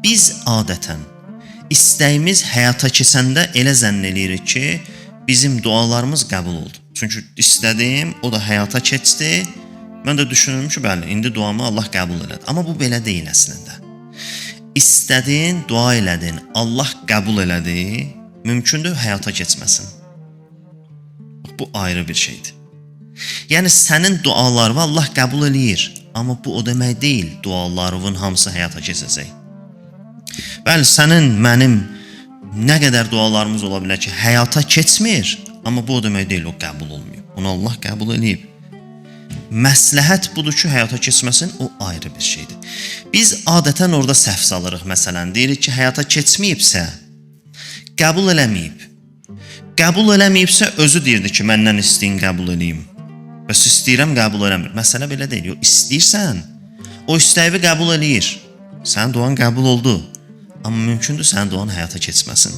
Biz adətən istəyimiz həyata keçəndə elə zənn eləyirik ki, bizim dualarımız qəbul oldu. Çünki istədim, o da həyata keçdi. Mən də düşünürüm ki, bəli, indi duamı Allah qəbul elədi. Amma bu belə deyil əslində. İstədin, dua elədin, Allah qəbul elədi, mümkündür həyata keçməsin. Bu ayrı bir şeydir. Yəni sənin dualarını Allah qəbul eləyir, amma bu o demək deyil, dualarının hamısı həyata keçəcək. Bəli, sənin, mənim nə qədər dualarımız ola bilər ki, həyata keçmir, amma bu o demək deyil, o qəbul olmuyor. Onu Allah qəbul eləyib. Məsləhət budur ki, həyata keçməsin, o ayrı bir şeydir. Biz adətən orada səhv salırıq, məsələn, deyirik ki, həyata keçməyibsə, qəbul eləməyib. Qəbul eləməyibsə, özü deyirdi ki, məndən istəyin qəbul eləyim. Bəs istəyirəm, qəbul eləmir. Məsələ belə deyil, istəyirsən, o istəyi qəbul eləyir. Sənin duan qəbul oldu, amma mümkündür sənin duan həyata keçməsin.